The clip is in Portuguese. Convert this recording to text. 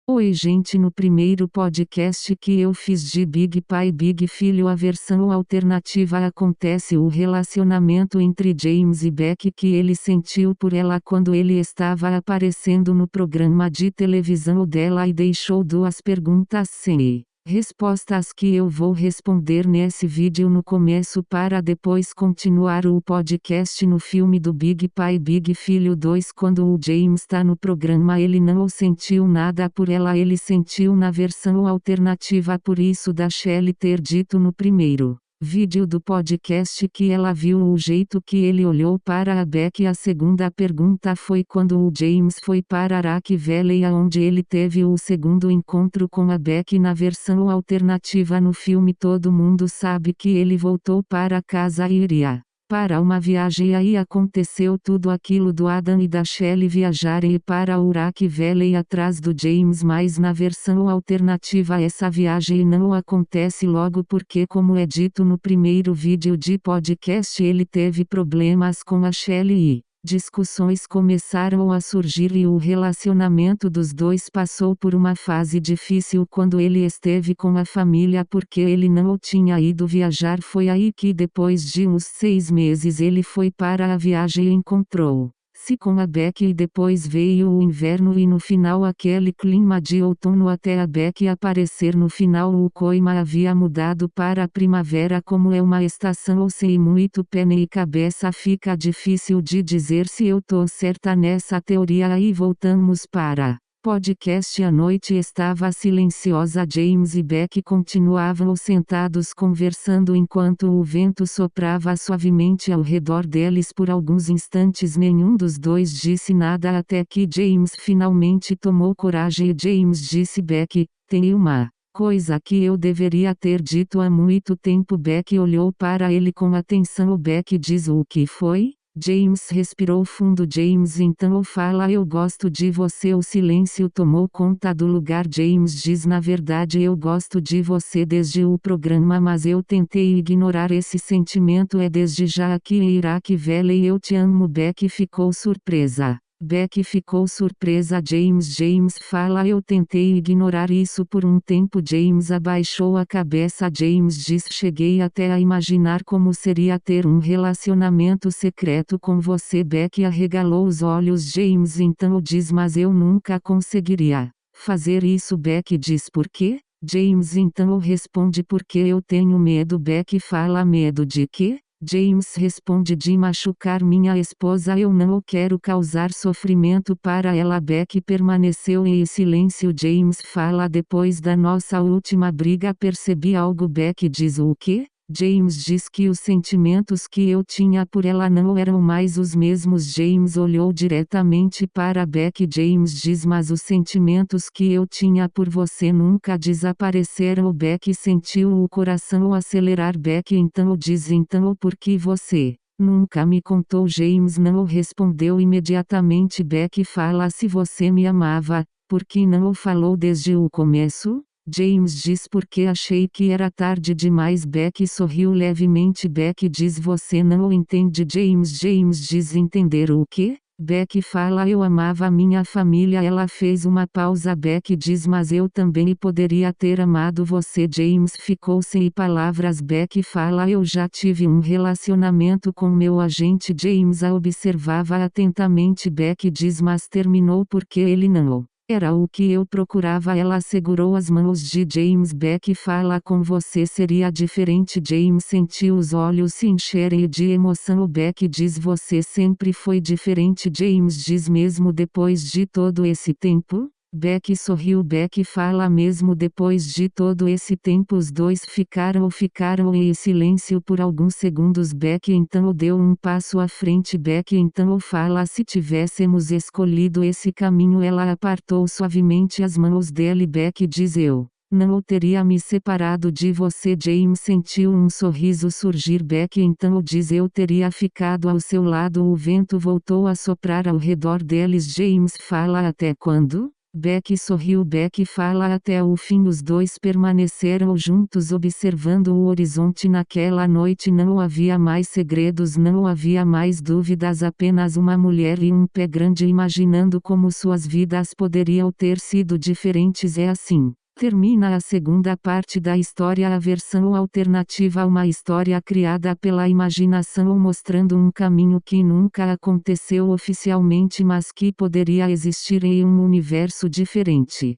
Oi gente, no primeiro podcast que eu fiz de Big Pai Big Filho, a versão alternativa, acontece o relacionamento entre James e Becky que ele sentiu por ela quando ele estava aparecendo no programa de televisão dela, e deixou duas perguntas sem respostas que eu vou responder nesse vídeo no começo para depois continuar o podcast. No filme do Big Pai Big Filho 2, quando o James está no programa, ele não sentiu nada por ela, ele sentiu na versão alternativa, por isso da Shelley ter dito no primeiro vídeo do podcast que ela viu o jeito que ele olhou para a Becky. A segunda pergunta foi quando o James foi para Araque Valley, onde ele teve o segundo encontro com a Becky. Na versão alternativa no filme, todo mundo sabe que ele voltou para casa e iria para uma viagem, e aí aconteceu tudo aquilo do Adam e da Shelley viajarem para o Araque Valley atrás do James, mas na versão alternativa essa viagem não acontece logo porque, como é dito no primeiro vídeo de podcast, ele teve problemas com a Shelley e discussões começaram a surgir, e o relacionamento dos dois passou por uma fase difícil quando ele esteve com a família porque ele não tinha ido viajar. Foi aí que, depois de uns 6 meses, ele foi para a viagem e encontrou-se com a Becky, e depois veio o inverno e no final aquele clima de outono até a Becky aparecer. No final o clima havia mudado para a primavera, como é uma estação ou sem muito pé nem cabeça. Fica difícil de dizer se eu tô certa nessa teoria. Aí voltamos para podcast. A noite estava silenciosa. James e Becky continuavam sentados conversando enquanto o vento soprava suavemente ao redor deles. Por alguns instantes nenhum dos dois disse nada, até que James finalmente tomou coragem e James disse: Becky, tem uma coisa que eu deveria ter dito há muito tempo. Becky olhou para ele com atenção. Becky diz: o que foi? James respirou fundo. James: então fala, eu gosto de você. O silêncio tomou conta do lugar. James diz: na verdade eu gosto de você desde o programa, mas eu tentei ignorar esse sentimento. É desde já aqui em Araque Valley. Eu te amo. Becky ficou surpresa. Becky ficou surpresa. James fala: eu tentei ignorar isso por um tempo. James abaixou a cabeça. James diz: cheguei até a imaginar como seria ter um relacionamento secreto com você. Becky arregalou os olhos. James então diz: mas eu nunca conseguiria fazer isso. Becky diz: por quê? James então responde: porque eu tenho medo. Becky fala: medo de quê? James responde: de machucar minha esposa. Eu não quero causar sofrimento para ela. Becky permaneceu em silêncio. James fala: depois da nossa última briga percebi algo. Becky diz: o quê? James diz que os sentimentos que eu tinha por ela não eram mais os mesmos. James olhou diretamente para Becky. James diz: mas os sentimentos que eu tinha por você nunca desapareceram. Becky sentiu o coração acelerar. Becky então diz: então por que você nunca me contou? James não respondeu imediatamente. Becky fala: se você me amava, por que não falou desde o começo? James diz: porque achei que era tarde demais. Becky sorriu levemente. Becky diz: você não entende. James diz: entender o quê? Becky fala: eu amava minha família. Ela fez uma pausa. Becky diz: mas eu também poderia ter amado você. James ficou sem palavras. Becky fala: eu já tive um relacionamento com meu agente. James a observava atentamente. Becky diz: mas terminou porque ele não era o que eu procurava. Ela segurou as mãos de James. Becky fala: com você seria diferente. James sentiu os olhos se encherem de emoção. Becky diz: você sempre foi diferente. James diz: mesmo depois de todo esse tempo? Becky sorriu. Becky fala: mesmo depois de todo esse tempo. Os dois ficaram em silêncio por alguns segundos. Becky então deu um passo à frente. Becky então fala: se tivéssemos escolhido esse caminho. Ela apartou suavemente as mãos dele. Becky diz: eu não teria me separado de você. James sentiu um sorriso surgir. Becky então diz: eu teria ficado ao seu lado. O vento voltou a soprar ao redor deles. James fala: até quando? Beck sorriu. Beck fala até o fim. Os dois permaneceram juntos observando o horizonte naquela noite. Não havia mais segredos, não havia mais dúvidas, apenas uma mulher e um pé grande imaginando como suas vidas poderiam ter sido diferentes. É assim. Termina a segunda parte da história, a versão alternativa, uma história criada pela imaginação mostrando um caminho que nunca aconteceu oficialmente mas que poderia existir em um universo diferente.